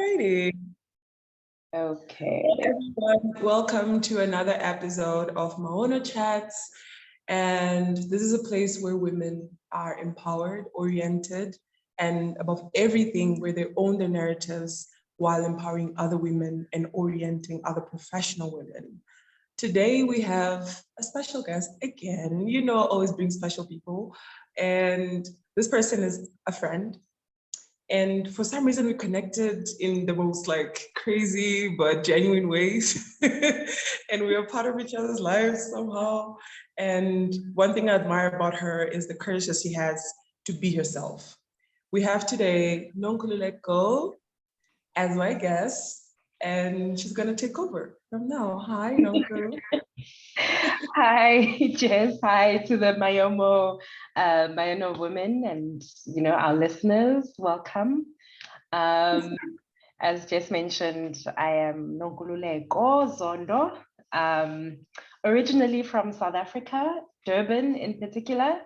Alrighty. Okay. Everyone, welcome to another episode of MAONO Chats. And this is a place where women are empowered, oriented, and above everything, where they own their narratives while empowering other women and orienting other professional women. Today we have a special guest again. You know, I always bring special people. And this person is a friend. And for some reason, we connected in the most crazy but genuine ways. And we are part of each other's lives somehow. And one thing I admire about her is the courage that she has to be herself. We have today Nonkululeko as my guest, and she's going to take over from now. Hi, Nonku. Hi, Jess. Hi to the MAONO women and our listeners. Welcome. As Jess mentioned, I am Nonkululeko Zondo, originally from South Africa, Durban in particular,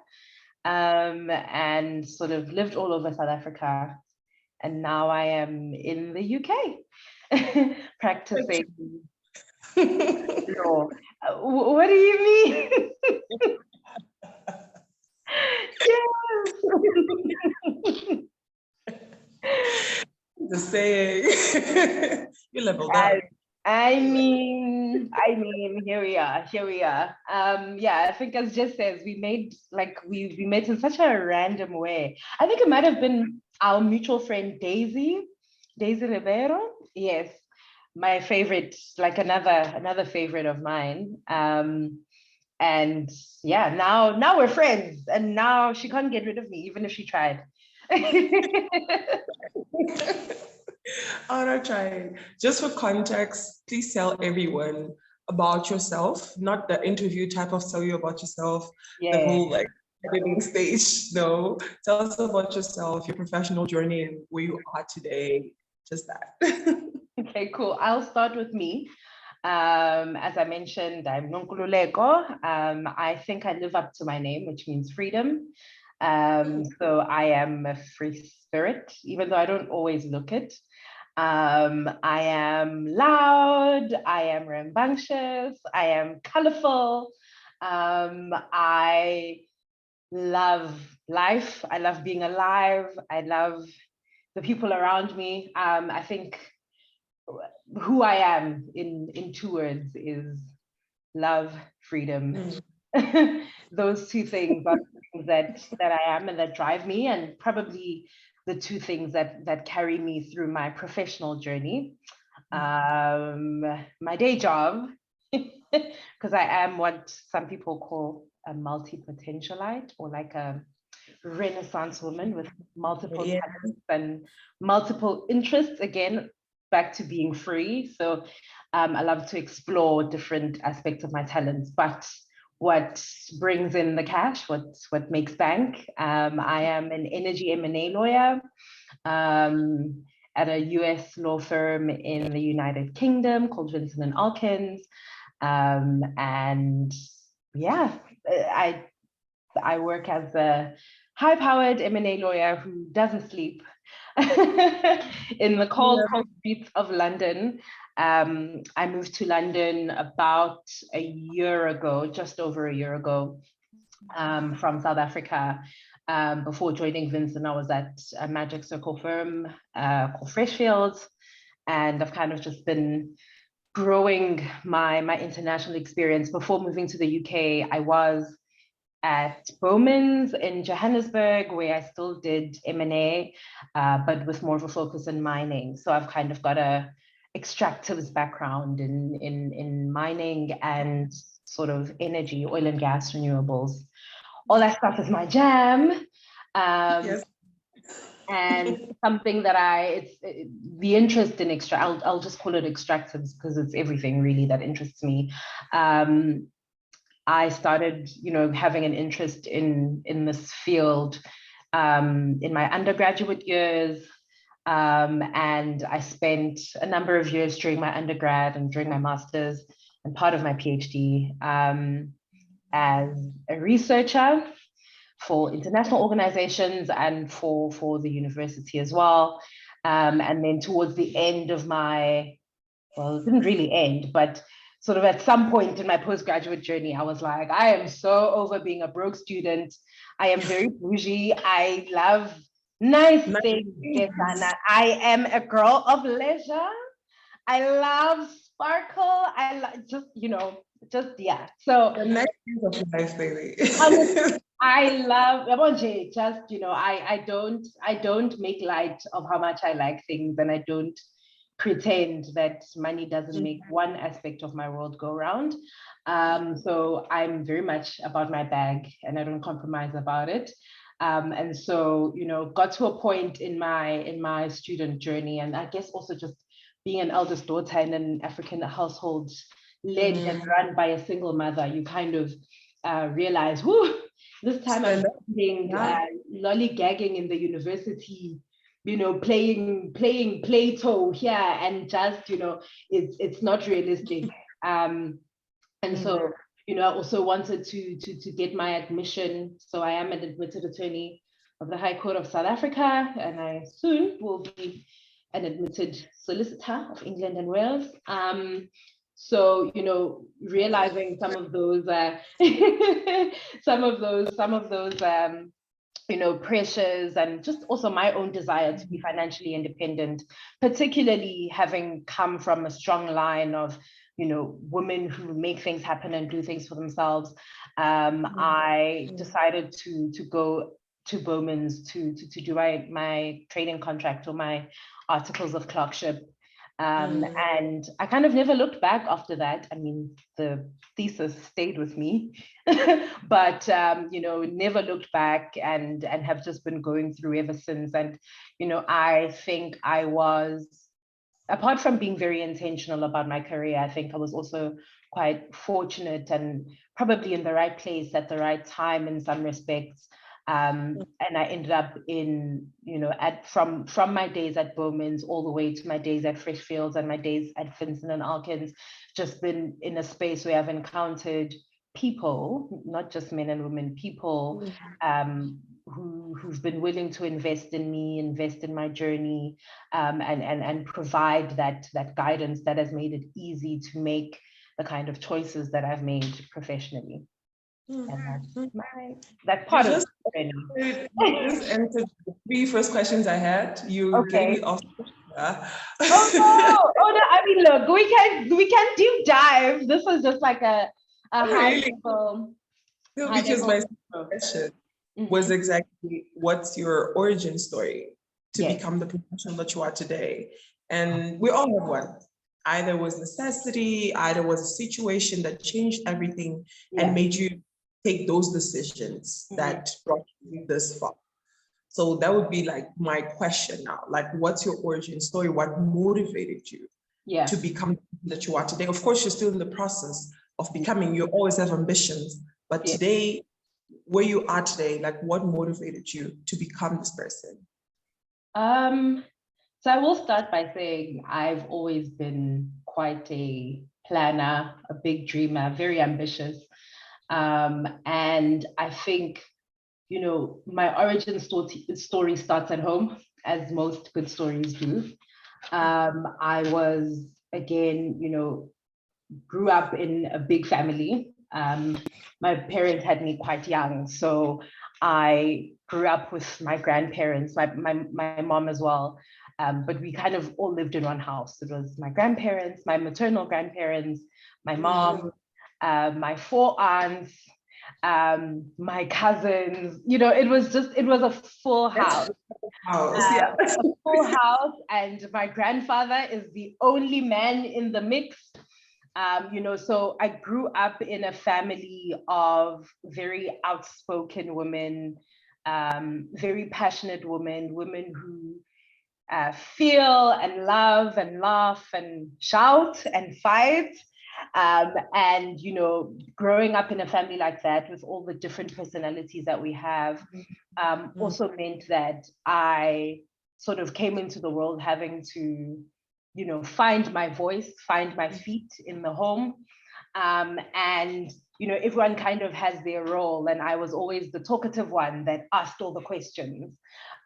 and sort of lived all over South Africa. And now I am in the UK practicing law. What do you mean? Just saying. You leveled up. I mean, here we are. Yeah, I think as Jess says, we met in such a random way. I think it might have been our mutual friend Daisy Ribeiro. Yes, my favorite, another favorite of mine. And yeah, now we're friends, and now she can't get rid of me, even if she tried. I'm not trying. Just for context, please tell everyone about yourself, not the interview type of tell you about yourself, the whole editing stage. No, tell us about yourself, your professional journey, and where you are today. Just that. Okay, cool. I'll start with me. As I mentioned, I'm Nonkululeko. I think I live up to my name, which means freedom. So I am a free spirit, even though I don't always look it. I am loud, I am rambunctious, I am colorful. I love life, I love being alive, I love the people around me. I think who I am in 2 words is love, freedom. Those 2 things are things that I am and that drive me, and probably the 2 things that carry me through my professional journey. My day job, because I am what some people call a multi-potentialite, or like a Renaissance woman with multiple talents and multiple interests. Again, back to being free. So I love to explore different aspects of my talents, but what brings in the cash, what makes bank. I am an energy M&A lawyer at a US law firm in the United Kingdom called Vincent and Alkins. And yeah, I work as a high-powered M&A lawyer who doesn't sleep in the cold streets of London. I moved to London about a year ago, just over a year ago, from South Africa. Before joining Vincent, I was at a magic circle firm called Freshfields, and I've kind of just been growing my international experience. Before moving to the UK, I was at Bowman's in Johannesburg, where I still did M&A, but with more of a focus in mining. So I've kind of got a extractives background in mining and sort of energy, oil and gas, renewables. All that stuff is my jam. Yes. And something that the interest in I'll just call it extractives because it's everything really that interests me. I started, having an interest in this field in my undergraduate years. And I spent a number of years during my undergrad and during my master's and part of my PhD as a researcher for international organizations and for the university as well. And then towards the end of my, well, it didn't really end, but sort of at some point in my postgraduate journey, I was like, I am so over being a broke student. I am very bougie. I love nice things. Yes, Anna. I am a girl of leisure. I love sparkle. I just, yeah. So The next phase of life, baby. I love just, I don't make light of how much I like things, and I don't pretend that money doesn't make one aspect of my world go round. So I'm very much about my bag, and I don't compromise about it. And so, got to a point in my student journey, and I guess also just being an eldest daughter in an African household led and run by a single mother, you kind of realize, whoo, this time I'm being lollygagging in the university, playing Plato here, and just, it's not realistic. And so, I also wanted to get my admission. So I am an admitted attorney of the High Court of South Africa, and I soon will be an admitted solicitor of England and Wales. So, realizing some of those, pressures, and just also my own desire to be financially independent, particularly having come from a strong line of, women who make things happen and do things for themselves. I decided to go to Bowman's to do my training contract or my articles of clerkship. And I kind of never looked back after that. I mean, the thesis stayed with me, but, never looked back, and have just been going through ever since. And, I think I was, apart from being very intentional about my career, I think I was also quite fortunate and probably in the right place at the right time in some respects. And I ended up in, from my days at Bowman's all the way to my days at Freshfields and my days at Vincent and Alkins, just been in a space where I've encountered people, not just men and women, people who've been willing to invest in me, invest in my journey, and provide that guidance that has made it easy to make the kind of choices that I've made professionally. And that's part of it. You just answered the 3 first questions I had. You gave me off. Oh no! I mean, look, we can deep dive. This was just like a high level. No, because my question was exactly, what's your origin story to become the professional that you are today? And we all have one. Either was necessity, either was a situation that changed everything and made you take those decisions that brought you this far. So that would be like my question now. Like, what's your origin story? What motivated you to become the person that you are today? Of course, you're still in the process of becoming. You always have ambitions, but today, where you are today, like, what motivated you to become this person? So I will start by saying I've always been quite a planner, a big dreamer, very ambitious. And I think, my origin story starts at home, as most good stories do. I was, again, grew up in a big family. My parents had me quite young, so I grew up with my grandparents, my mom as well. But we kind of all lived in one house. It was my grandparents, my maternal grandparents, my mom, my 4 aunts, my cousins. It was a full house. A full house, and my grandfather is the only man in the mix. So I grew up in a family of very outspoken women, very passionate women who feel and love and laugh and shout and fight. And, growing up in a family like that with all the different personalities that we have also meant that I sort of came into the world having to, find my voice, find my feet in the home. And, everyone kind of has their role. And I was always the talkative one that asked all the questions.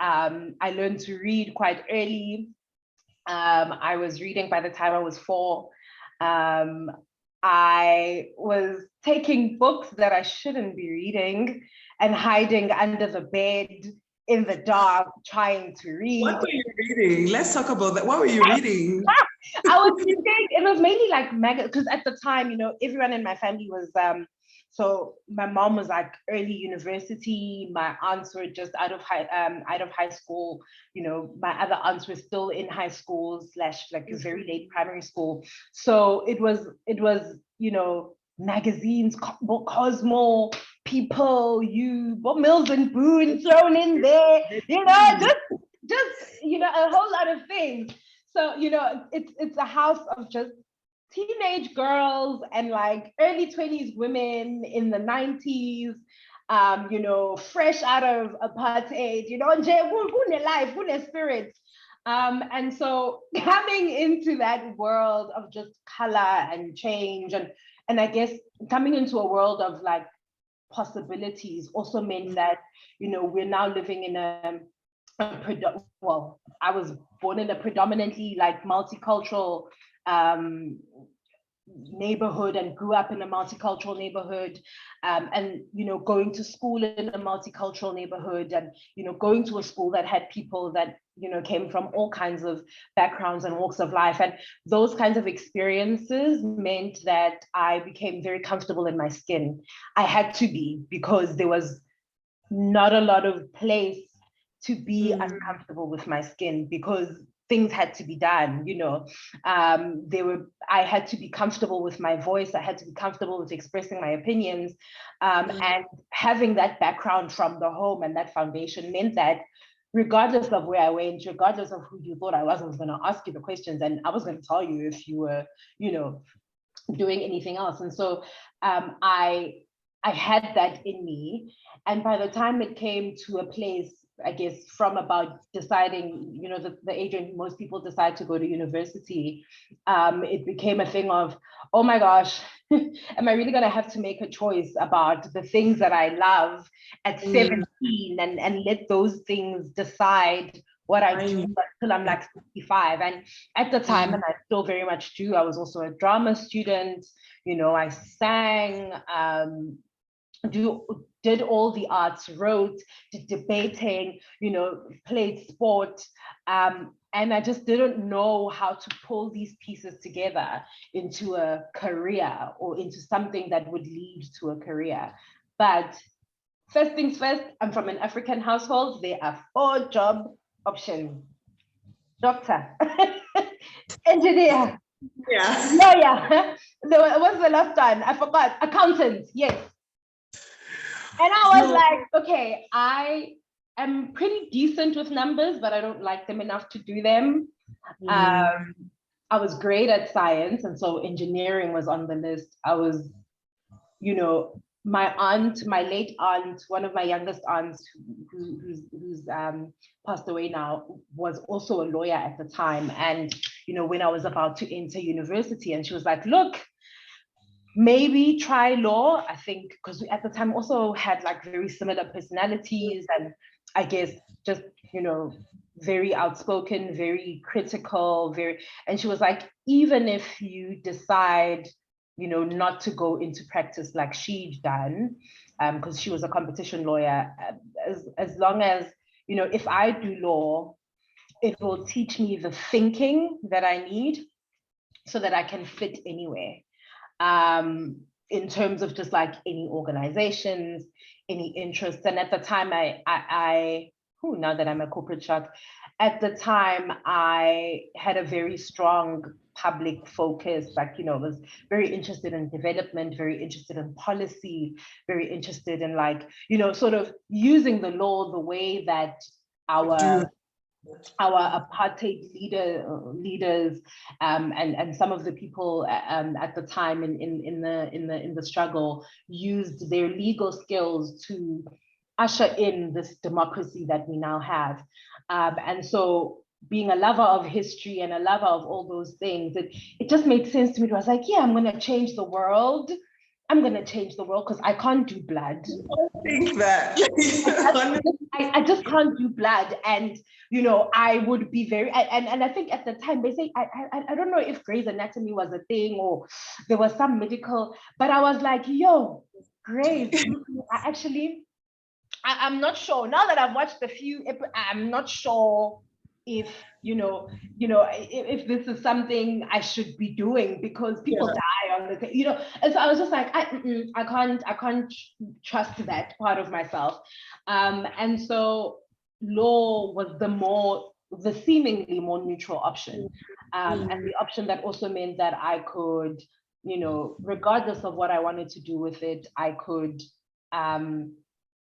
I learned to read quite early. I was reading by the time I was 4. I was taking books that I shouldn't be reading and hiding under the bed in the dark, trying to read. What were you reading? Let's talk about that. What were you reading? I was reading, it was mainly like because at the time, you know, everyone in my family was, so my mom was like early university, my aunts were just out of high school, you know, my other aunts were still in high school / like a very late primary school. So it was, you know, magazines, Cosmo, People, Mills and Boone thrown in there, you know, just, you know, a whole lot of things. So, you know, it's a house of just teenage girls and like early 20s women in the 90s, you know, fresh out of apartheid, you know, life, spirit. And so coming into that world of just color and change and I guess coming into a world of like possibilities also meant that, you know, we're now living in well, I was born in a predominantly like multicultural neighborhood and grew up in a multicultural neighborhood, and you know, going to school in a multicultural neighborhood, and you know, going to a school that had people that, you know, came from all kinds of backgrounds and walks of life, and those kinds of experiences meant that I became very comfortable in my skin. I had to be, because there was not a lot of place to be uncomfortable with my skin, because things had to be done, you know. I had to be comfortable with my voice. I had to be comfortable with expressing my opinions. And having that background from the home and that foundation meant that regardless of where I went, regardless of who you thought I was going to ask you the questions, and I was going to tell you if you were, you know, doing anything else. And so I had that in me. And by the time it came to a place, I guess, from about deciding, you know, the age when most people decide to go to university, it became a thing of, oh my gosh, am I really going to have to make a choice about the things that I love at 17 and let those things decide what I do until I'm like 65? And at the time, and I still very much do, I was also a drama student, you know, I sang, did all the arts, wrote, did debating, you know, played sport. And I just didn't know how to pull these pieces together into a career or into something that would lead to a career. But first things first, I'm from an African household. There are 4 job options: doctor, engineer, lawyer. What's the last one? I forgot. Accountant, yes. And I was like, okay, I am pretty decent with numbers, but I don't like them enough to do them. I was great at science, and so engineering was on the list. I was, you know, my aunt, my late aunt, one of my youngest aunts who's passed away now, was also a lawyer at the time. And, you know, when I was about to enter university, and she was like, look, maybe try law. I think because we at the time also had like very similar personalities, and I guess just, you know, very outspoken, very critical, and she was like, even if you decide, you know, not to go into practice like she'd done, because she was a competition lawyer, as long as, you know, if I do law, it will teach me the thinking that I need so that I can fit anywhere. In terms of just like any organizations, any interests. And at the time, now that I'm a corporate shark, at the time I had a very strong public focus, like, you know, was very interested in development, very interested in policy, very interested in like, you know, sort of using the law the way that our apartheid leaders and some of the people at the time in the struggle used their legal skills to usher in this democracy that we now have. And so being a lover of history and a lover of all those things, it just made sense to me. I was like, yeah, I'm going to change the world I'm going to change the world because I can't do blood. I think that. I just can't do blood. And, you know, I would be very, and I think at the time, they say, I don't know if Grey's Anatomy was a thing or there was some medical, but I was like, yo, Grey's, I'm not sure. Now that I've watched a few, I'm not sure if if this is something I should be doing because people die on the thing, And so I was just like, I can't trust that part of myself. And so law was the seemingly more neutral option, and the option that also meant that I could, regardless of what I wanted to do with it, I could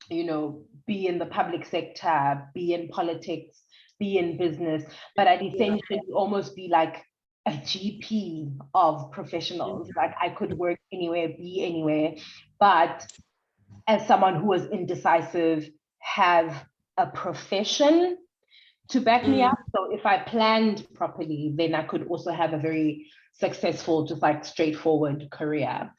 be in the public sector, be in politics, be in business, but I'd essentially almost be like a GP of professionals. Like I could work anywhere, be anywhere, but as someone who was indecisive, have a profession to back me up. So if I planned properly, then I could also have a very successful, just like straightforward career.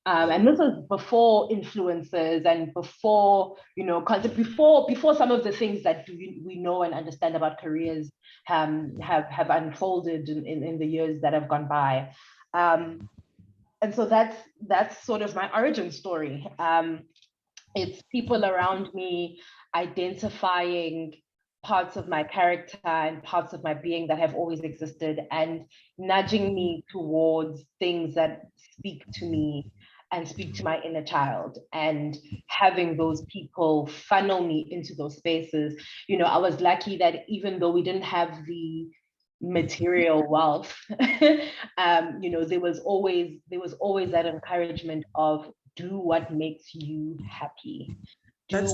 And this was before influencers and before, before some of the things that we know and understand about careers have unfolded in the years that have gone by. And so that's sort of my origin story. It's people around me identifying parts of my character and parts of my being that have always existed and nudging me towards things that speak to me and speak to my inner child, and having those people funnel me into those spaces. I was lucky that even though we didn't have the material wealth, there was always that encouragement of do what makes you happy. Do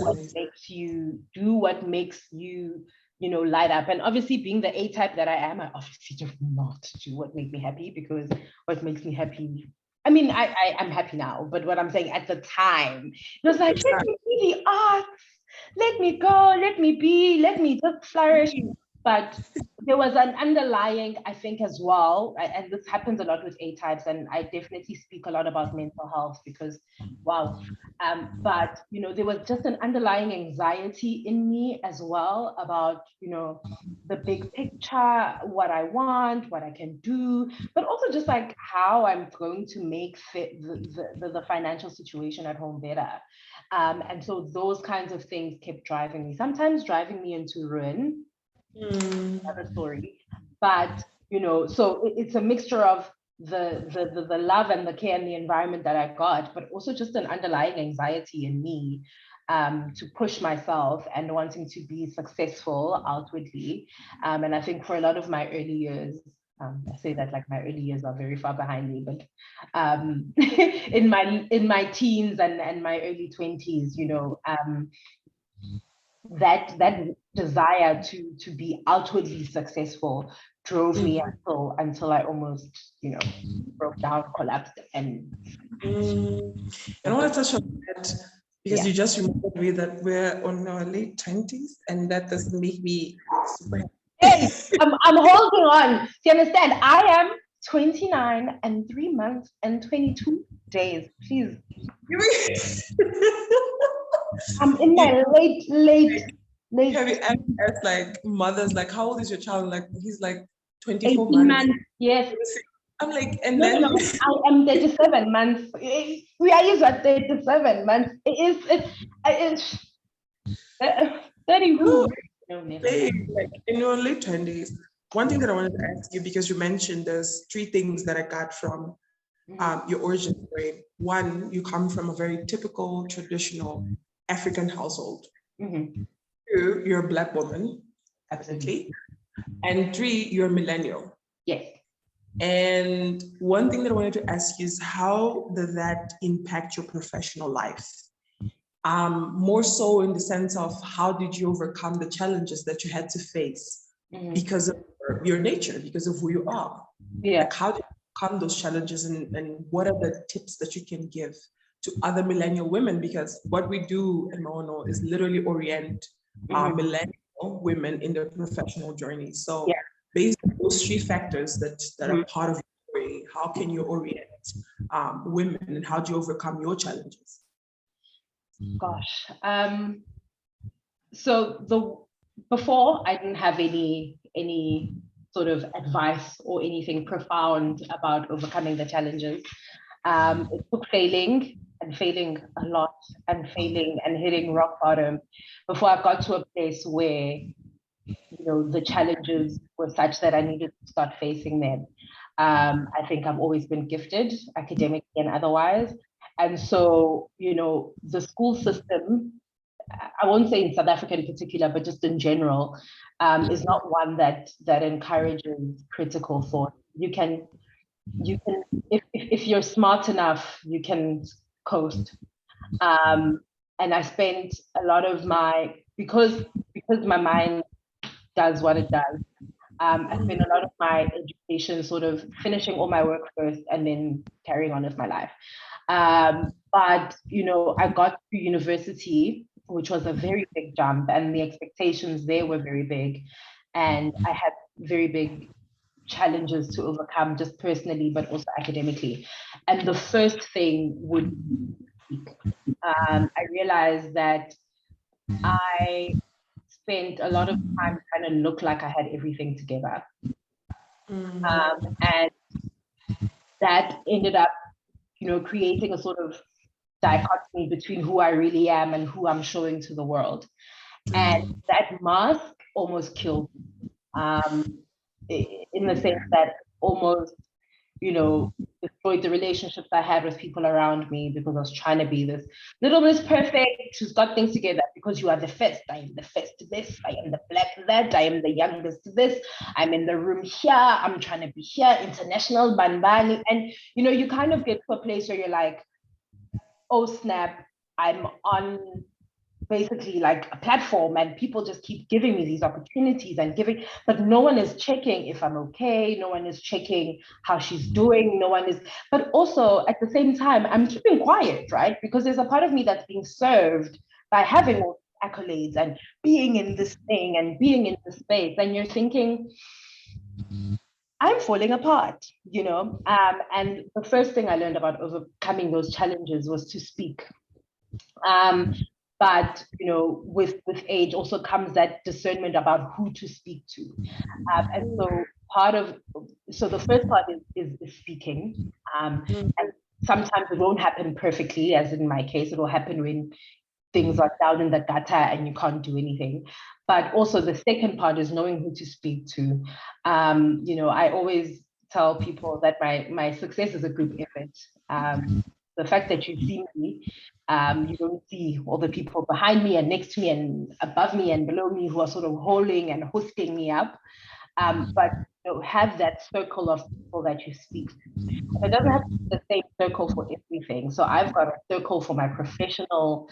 what makes you light up. And obviously, being the A type that I am, I obviously do not do what makes me happy, because what makes me happy, I mean, I'm happy now, but what I'm saying, at the time, it was like, let me be the arts, let me go, let me just flourish. But there was an underlying, I think, as well, and this happens a lot with A types, and I definitely speak a lot about mental health because, wow. But there was just an underlying anxiety in me as well about the big picture, what I want, what I can do, but also just like how I'm going to make the financial situation at home better. And so those kinds of things kept driving me, sometimes driving me into ruin. Another story, but so it's a mixture of the love and the care and the environment that I got, but also just an underlying anxiety in me to push myself and wanting to be successful outwardly. And I think for a lot of my early years, I say that like my early years are very far behind me, but in my teens and my early 20s, that desire to be outwardly successful drove me until I almost, broke down, collapsed, and. I want to touch on that because you just reminded me that we're on our late 20s, and that doesn't make me super. Hey, I'm holding on. Do you understand? I am 29 and 3 months and 22 days. Please. I'm in my late. Have you ever asked like mothers, like, how old is your child? Like, he's like 24 months. Yes. I'm like, and then I am 37 months. We are used at 37 months. It's 32. Like in your late 20s. One thing that I wanted to ask you, because you mentioned there's 3 things that I got from your origin story. 1, you come from a very typical, traditional African household. 2, you're a Black woman, absolutely. And 3, you're a millennial. Yes. And one thing that I wanted to ask you is, how did that impact your professional life? More so in the sense of, how did you overcome the challenges that you had to face because of your nature, because of who you are? Yeah. Like, how did you overcome those challenges, and what are the tips that you can give to other millennial women? Because what we do in MAONO is literally orient millennial women in their professional journey. So based on those 3 factors that are part of your story, how can you orient women, and how do you overcome your challenges? Gosh, so before I didn't have any sort of advice or anything profound about overcoming the challenges. It took failing a lot and failing and hitting rock bottom before I got to a place where, you know, the challenges were such that I needed to start facing them. I think I've always been gifted academically and otherwise. And so, you know, the school system, I won't say in South Africa in particular, but just in general, is not one that encourages critical thought. You can, if you're smart enough, you can coast. And I spent a lot of because my mind does what it does. I spent a lot of my education sort of finishing all my work first and then carrying on with my life. But, you know, I got to university, which was a very big jump, and the expectations there were very big. And I had very big challenges to overcome, just personally, but also academically. And the first thing would speak. I realized that I spent a lot of time trying to look like I had everything together. And that ended up, you know, creating a sort of dichotomy between who I really am and who I'm showing to the world. And that mask almost killed me, in the sense that almost, you know, destroyed the relationships I had with people around me because I was trying to be this little Miss Perfect who's got things together, because you are the first. I am the first to this. I am the black to that. I am the youngest to this. I'm in the room here. I'm trying to be here. International Banbani. And, you know, you kind of get to a place where you're like, oh snap, I'm on basically like a platform and people just keep giving me these opportunities and giving, but no one is checking if I'm okay. No one is checking how she's doing. No one is, but also at the same time, I'm keeping quiet, right? Because there's a part of me that's being served by having all these accolades and being in this thing and being in this space. And you're thinking, I'm falling apart, you know? And the first thing I learned about overcoming those challenges was to speak. But, you know, with age also comes that discernment about who to speak to. And so the first part is speaking. And sometimes it won't happen perfectly, as in my case, it will happen when things are down in the gutter and you can't do anything. But also the second part is knowing who to speak to. You know, I always tell people that my success is a group effort. The fact that you see me, you don't see all the people behind me and next to me and above me and below me who are sort of holding and hosting me up. But you know, have that circle of people that you speak to. It doesn't have to be the same circle for everything. So I've got a circle for my professional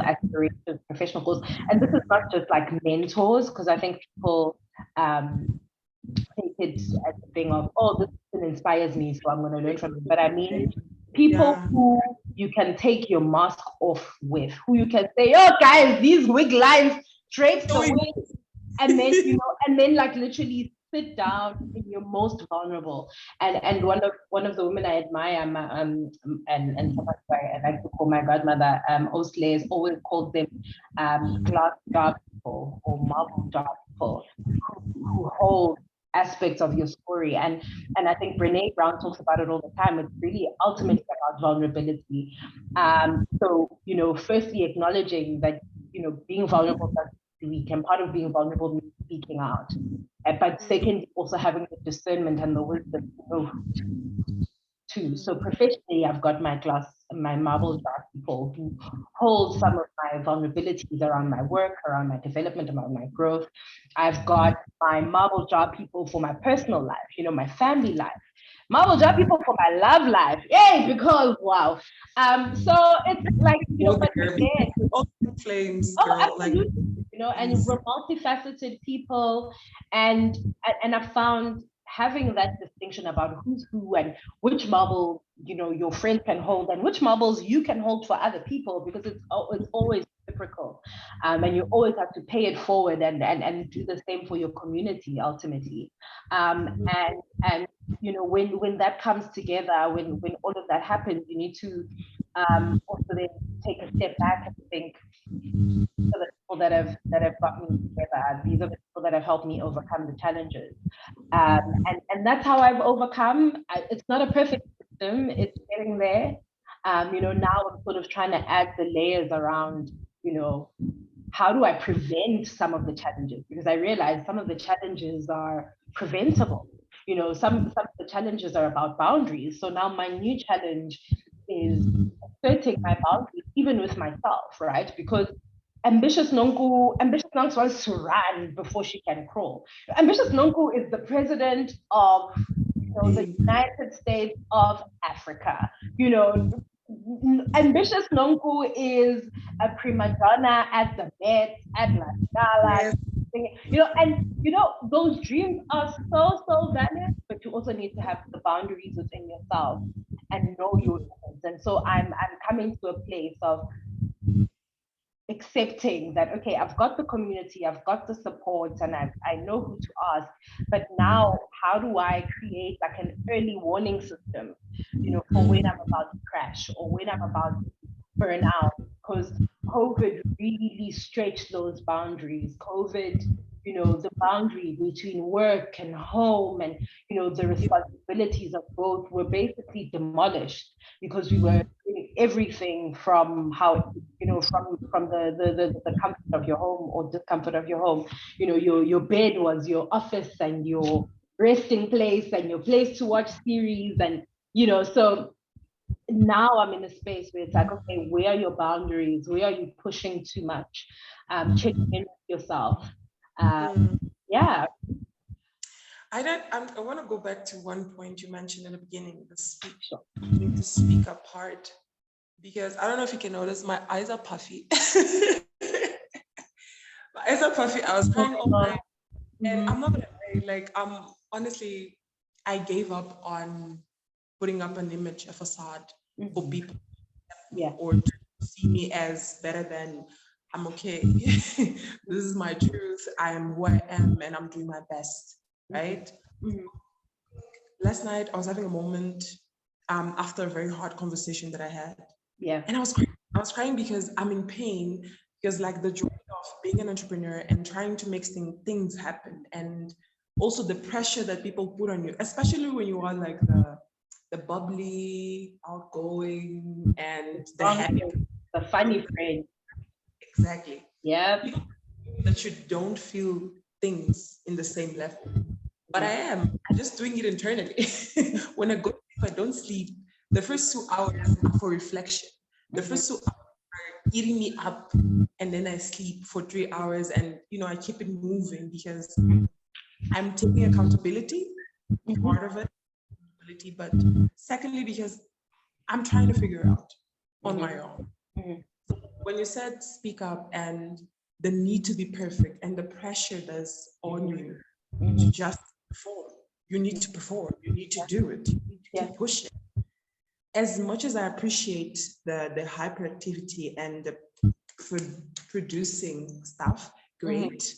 aspirations, professional goals. And this is not just like mentors, because I think people take it as a thing of, oh, this person inspires me, so I'm going to learn from them. But I mean, people who you can take your mask off with, who you can say, oh, guys, these wig lines, drapes the wig, and then, you know, and then like literally sit down when you're most vulnerable. And one of the women I admire, and I like to call my godmother, Osle, has always called them glass jar people or marble jar people who hold aspects of your story. And I think Brene Brown talks about it all the time. It's really ultimately about vulnerability. So, you know, firstly acknowledging that, you know, being vulnerable doesn't mean weak, and part of being vulnerable means speaking out. But second, also having the discernment and the wisdom to know too. So professionally, I've got my marble jar people who hold some of my vulnerabilities around my work, around my development, around my growth. I've got my marble jar people for my personal life, you know, my family life. Marble jar people for my love life. Yay, because wow. So it's like, you know, but again, all the flames, oh, girl. absolutely. Like, you know, and we're multifaceted people, and I found having that distinction about who's who and which marble, you know, your friend can hold and which marbles you can hold for other people, because it's always reciprocal. And you always have to pay it forward and do the same for your community ultimately. And you know, when that comes together, when all of that happens, you need to also then take a step back and think, are the people that have got me together. These are the people that have helped me overcome the challenges. And that's how I've overcome. It's not a perfect system, it's getting there. You know, now I'm sort of trying to add the layers around, you know, how do I prevent some of the challenges? Because I realize some of the challenges are preventable. You know, some of the challenges are about boundaries. So now my new challenge is asserting my boundaries, even with myself, right? Because ambitious Nonku wants to run before she can crawl. Ambitious Nonku is the president of, you know, the United States of Africa. You know, ambitious Nonku is a prima donna at the Met, at La Scala, you know, and you know, those dreams are so valid, but you also need to have the boundaries within yourself and know your limits. And so I'm coming to a place of accepting that, okay, I've got the community, I've got the support, and I know who to ask, but now how do I create like an early warning system, you know, for when I'm about to crash or when I'm about to burn out? Because COVID really stretched those boundaries. COVID, you know, the boundary between work and home and, you know, the responsibilities of both were basically demolished because we were doing everything from how, you know, from the comfort of your home or discomfort of your home. You know, your bed was your office and your resting place and your place to watch series. And, you know, so now I'm in a space where it's like, okay, where are your boundaries? Where are you pushing too much? Check in with yourself. Yeah. I want to go back to one point you mentioned in the beginning, the speak up part, because I don't know if you can notice, my eyes are puffy. My eyes are puffy. I was crying all night, and I'm not gonna lie, like, honestly, I gave up on putting up an image, a facade for people, or to see me as better than. I'm okay. This is my truth. I am who I am, and I'm doing my best. Right. Last night I was having a moment after a very hard conversation that I had. And I was crying because I'm in pain, because like the joy of being an entrepreneur and trying to make things happen, and also the pressure that people put on you, especially when you are like the bubbly, outgoing, and the happy, the funny friend. Exactly. Yeah. That you don't feel things in the same level. But I'm just doing it internally. When I go, if I don't sleep, the first 2 hours are for reflection. The first 2 hours are eating me up, and then I sleep for 3 hours, and you know, I keep it moving because I'm taking accountability, part of it, but secondly, because I'm trying to figure out on my own. So when you said speak up and the need to be perfect and the pressure that's on you to just perform, you need to perform, you need to do it, you need to keep pushing. As much as I appreciate the hyperactivity and the producing stuff, great,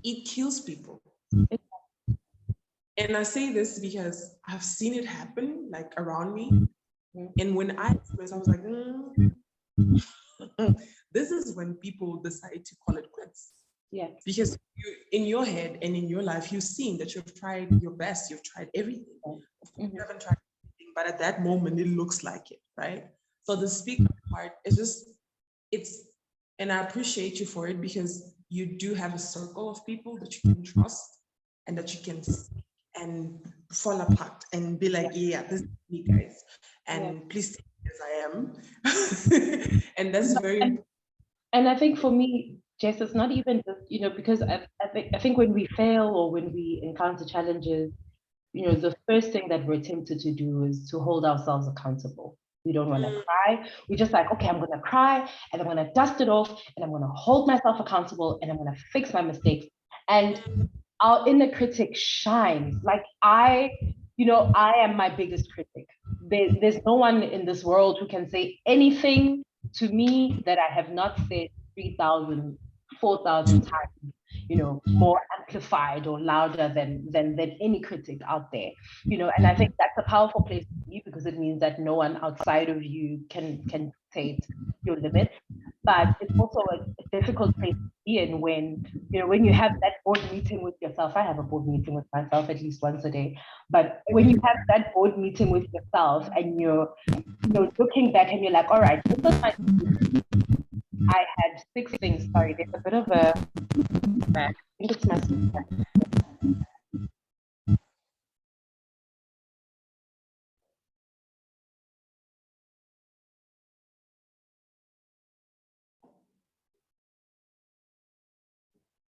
it kills people. And I say this because I've seen it happen like around me. And when I expressed, I was like, this is when people decide to call it quits. Because you, in your head and in your life, you've seen that you've tried your best, you've tried everything. Of course, you haven't tried everything, but at that moment, it looks like it, right? So the speak up part is just, and I appreciate you for it, because you do have a circle of people that you can trust and that you can speak and fall apart and be like, yeah, this is me, guys. And please take me as I am. And that's very important. And I think for me, Jess, it's not even just, you know, because I think when we fail or when we encounter challenges, you know, the first thing that we're tempted to do is to hold ourselves accountable. We don't want to cry. We're just like, okay, I'm going to cry and I'm going to dust it off and I'm going to hold myself accountable and I'm going to fix my mistakes. And our inner critic shines. Like I am my biggest critic. There's no one in this world who can say anything to me that I have not said 3,000, 4,000 times, more amplified or louder than any critic out there, and I think that's a powerful place to be, because it means that no one outside of you can dictate your limits. But it's also a difficult place to be in when you have that board meeting with yourself. I have a board meeting with myself at least once a day. But when you have that board meeting with yourself and you're looking back and you're like, all right, this is my, I had 6 things. Sorry, there's a bit of a, I think it's my sister.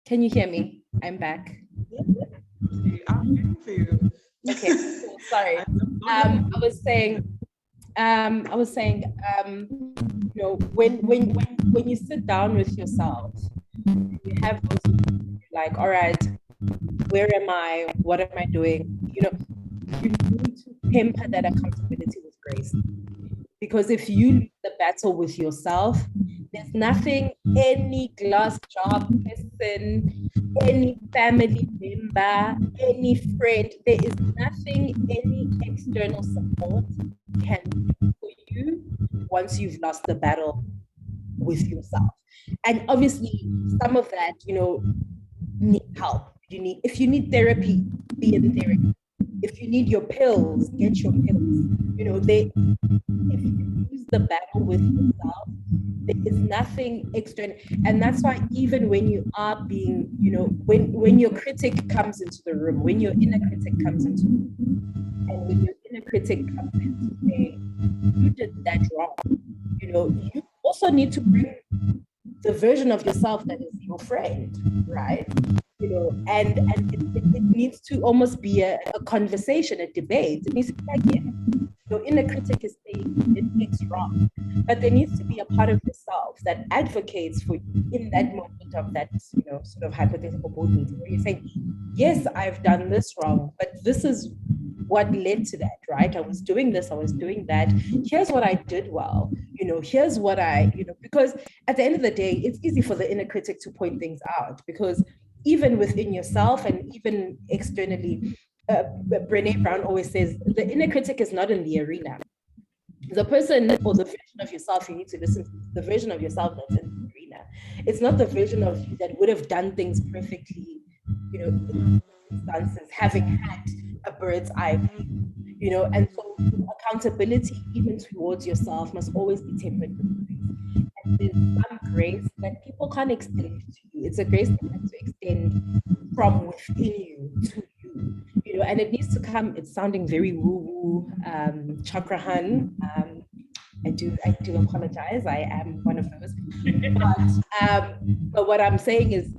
Can you hear me? I'm back. I'm waiting for you. Okay, cool. Sorry. I was saying, when you sit down with yourself, you have those, like, all right, where am I? What am I doing? You need to temper that accountability with grace. Because if you lose the battle with yourself, there's nothing any glass jar person, any family member, any friend, there is nothing any external support can do for you once you've lost the battle with yourself. And obviously, some of that, need help. If you need therapy, be in therapy. If you need your pills, get your pills. If you lose the battle with yourself, there is nothing external. And that's why even when you are being, when your critic comes into the room, when your inner critic comes into the room, and when your inner critic comes in to say, you did that wrong, you also need to bring the version of yourself that is your friend, right? And it needs to almost be a conversation, a debate. It needs to be like, yeah, your inner critic is saying it X wrong, but there needs to be a part of yourself that advocates for you in that moment of that, sort of hypothetical board meeting where you're saying, yes, I've done this wrong, but this is what led to that, right? I was doing this, I was doing that. Here's what I did well, here's what because at the end of the day, it's easy for the inner critic to point things out, because even within yourself and even externally, Brené Brown always says, the inner critic is not in the arena. The person or the version of yourself you need to listen to, the version of yourself that's in the arena. It's not the version of you that would have done things perfectly, in instances, having had a bird's eye view, and so accountability, even towards yourself, must always be tempered with grace. And there's some grace that people can't extend to you. It's a grace that has to extend from within you to you, and it needs to come. It's sounding very woo-woo, chakrahan. I do apologize. I am one of those. But what I'm saying is,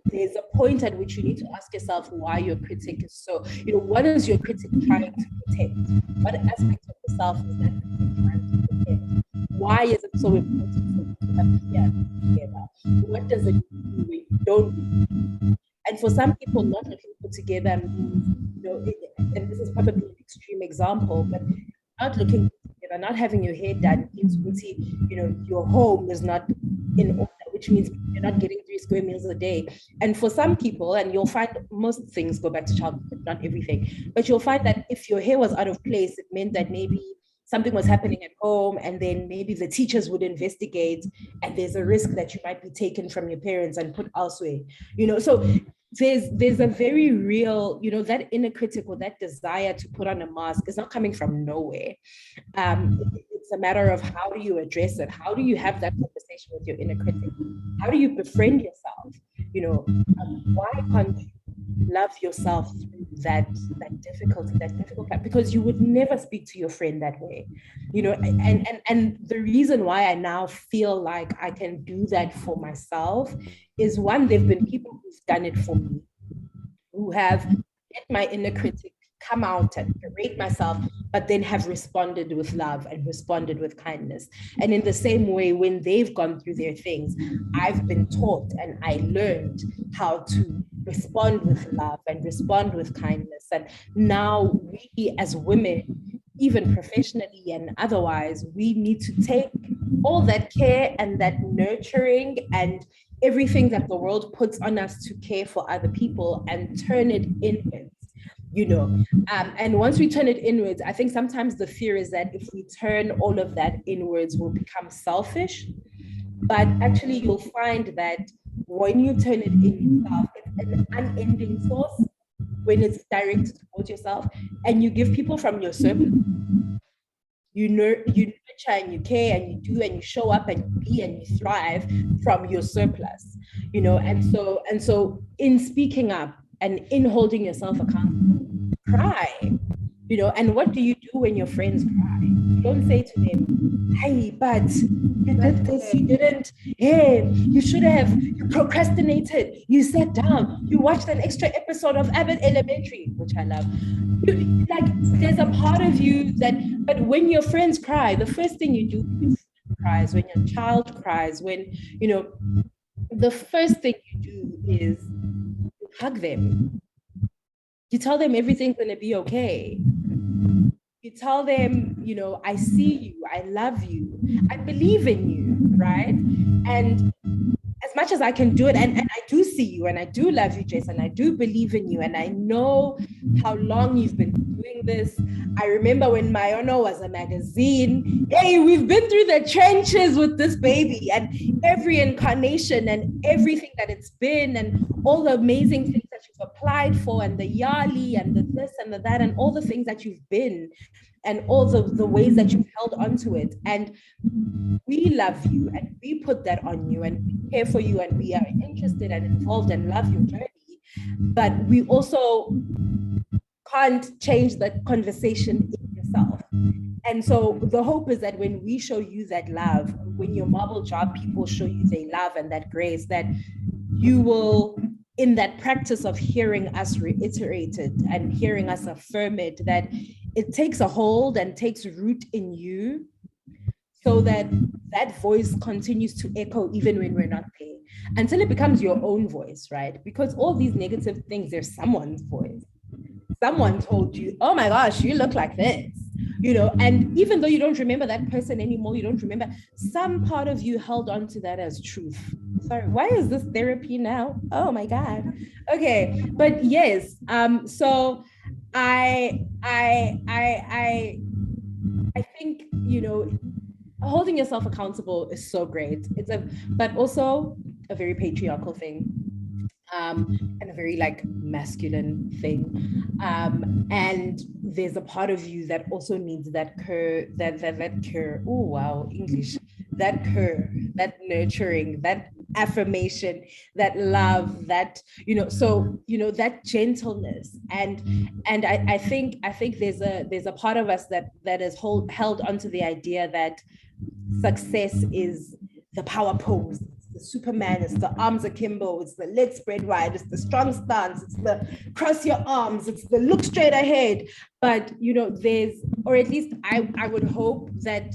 there's a point at which you need to ask yourself why your critic is so, what is your critic trying to protect? What aspect of yourself is that critic trying to protect? Why is it so important for you to appear together? What does it do when you don't? And for some people, not looking put together means, and this is probably an extreme example, but not looking together, not having your hair done means, your home is not in order, which means you're not getting 3 square meals a day. And for some people, and you'll find most things go back to childhood, not everything, but you'll find that if your hair was out of place, it meant that maybe something was happening at home, and then maybe the teachers would investigate, and there's a risk that you might be taken from your parents and put elsewhere. So there's a very real, that inner critic or that desire to put on a mask is not coming from nowhere. It's a matter of how do you address it? How do you have that conversation with your inner critic? How do you befriend yourself? Why can't you love yourself through that difficult part? Because you would never speak to your friend that way, and the reason why I now feel like I can do that for myself is, one, there've been people who've done it for me, who have let my inner critic come out and berate myself, but then have responded with love and responded with kindness. And in the same way, when they've gone through their things, I've been taught and I learned how to respond with love and respond with kindness. And now we as women, even professionally and otherwise, we need to take all that care and that nurturing and everything that the world puts on us to care for other people and turn it inwards, you know. And once we turn it inwards, I think sometimes the fear is that if we turn all of that inwards, we'll become selfish. But actually, you'll find that when you turn it in yourself, it's an unending source when it's directed towards yourself, and you give people from your surplus. You nurture and you care and you do and you show up and you be and you thrive from your surplus, you know. And so in speaking up and in holding yourself accountable, cry, you know. And what do you do when your friends cry? You don't say to them, hey, but you did this, you didn't, hey, you should have, you procrastinated, you sat down, you watched an extra episode of Abbott Elementary, which I love. Like, there's a part of you that, but when your friends cry, the first thing you do when your friend cries, when your child cries, when, you know, the first thing you do is you hug them. You tell them everything's going to be okay. You tell them, you know, I see you, I love you, I believe in you, right? And as much as I can do it, and I do see you, and I do love you, Jason, I do believe in you, and I know how long you've been doing this. I remember when MAONO was a magazine. Hey, we've been through the trenches with this baby, and every incarnation and everything that it's been, and all the amazing things that you've applied for, and the Yali, and the this and the that, and all the things that you've been, and all the ways that you've held onto it. And we love you, and we put that on you, and we care for you, and we are interested and involved and love your journey. But we also can't change the conversation in yourself. And so the hope is that when we show you that love, when your marble job people show you their love and that grace, that you will, in that practice of hearing us reiterated and hearing us affirm it, that it takes a hold and takes root in you, so that that voice continues to echo even when we're not there, until it becomes your own voice, right? Because all these negative things, there's someone's voice. Someone told you, oh my gosh, you look like this, you know. And even though you don't remember that person anymore, you don't remember, some part of you held on to that as truth. Sorry, why is this therapy now? Oh my God. Okay, but yes, so I think, you know, holding yourself accountable is so great. But also a very patriarchal thing, and a very like masculine thing. And there's a part of you that also needs that that oh wow, English, that that nurturing, that affirmation, that love, that, you know, so, you know, that gentleness. And I think there's a part of us that is held onto the idea that success is the power pose, it's the Superman, it's the arms akimbo, it's the legs spread wide, it's the strong stance, it's the cross your arms, it's the look straight ahead. But, you know, there's, or at least I would hope that,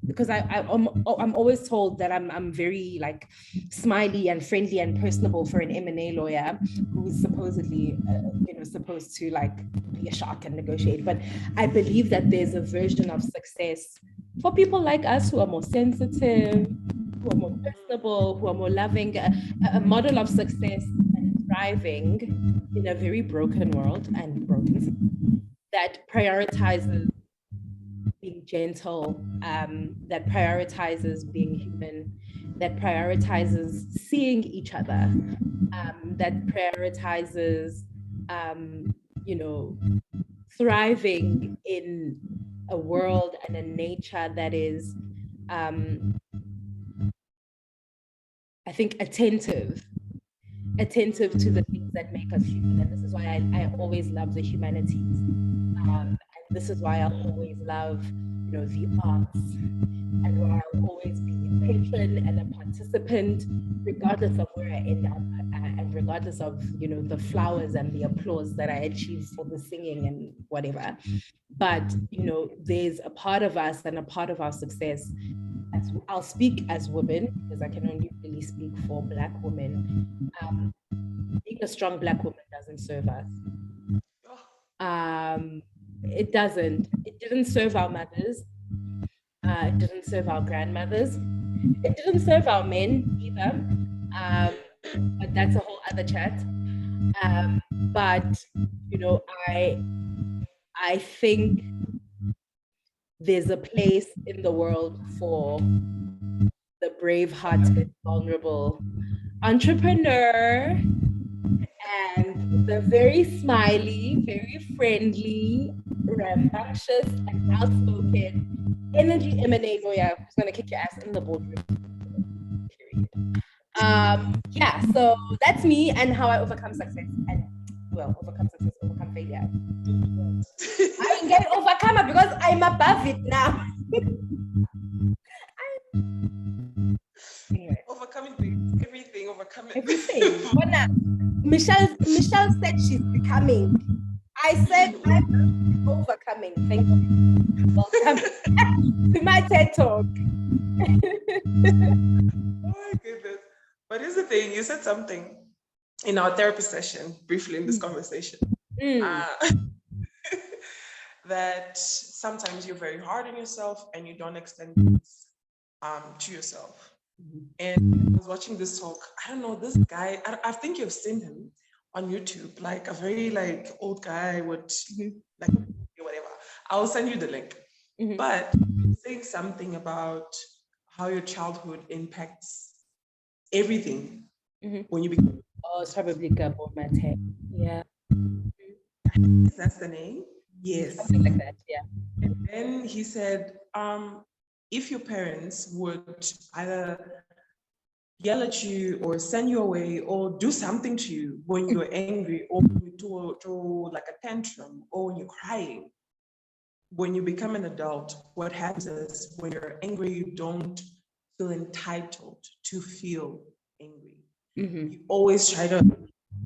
because I'm always told that I'm very like smiley and friendly and personable for an M&A lawyer who's supposedly you know, supposed to like be a shark and negotiate. But I believe that there's a version of success for people like us who are more sensitive, who are more personable, who are more loving, a model of success and thriving in a very broken world and broken, that prioritizes being gentle, that prioritizes being human, that prioritizes seeing each other, that prioritizes, you know, thriving in a world and a nature that is, I think, attentive to the things that make us human. And this is why I always love the humanities. And this is why I'll always love, you know, the arts, and why I'll always be a patron and a participant, regardless of where I end up, and regardless of, you know, the flowers and the applause that I achieve for the singing and whatever. But, you know, there's a part of us and a part of our success. I'll speak as women, because I can only really speak for Black women. Being a strong Black woman doesn't serve us. It doesn't. It didn't serve our mothers. It didn't serve our grandmothers. It didn't serve our men either. But that's a whole other chat. But you know, I think there's a place in the world for the brave-hearted, vulnerable entrepreneur and the very smiley, very friendly, rambunctious, and outspoken energy M&A lawyer who's going to kick your ass in the boardroom. Period. Yeah, so that's me and how I overcome success and overcome success, overcome failure. I ain't getting overcome it because I'm above it now. Anyway. Overcoming things, everything, overcoming Everything. Michelle said she's becoming. I said I'm overcoming. Thank you. Welcome to my TED Talk. Oh my goodness. But here's the thing, you said something in our therapy session, briefly in this conversation, that sometimes you're very hard on yourself and you don't extend this to yourself. And I was watching this talk. I don't know, this guy, I think you've seen him on YouTube, like a very old guy with whatever. I'll send you the link. But saying something about how your childhood impacts everything when you become. Oh, it's probably Gabo Mate. Yeah. That's the name? Yes. Something like that, yeah. And then he said, if your parents would either yell at you or send you away or do something to you when you're angry or when you throw like a tantrum or when you're crying, when you become an adult, what happens is when you're angry, you don't feel entitled to feel angry. You always try to,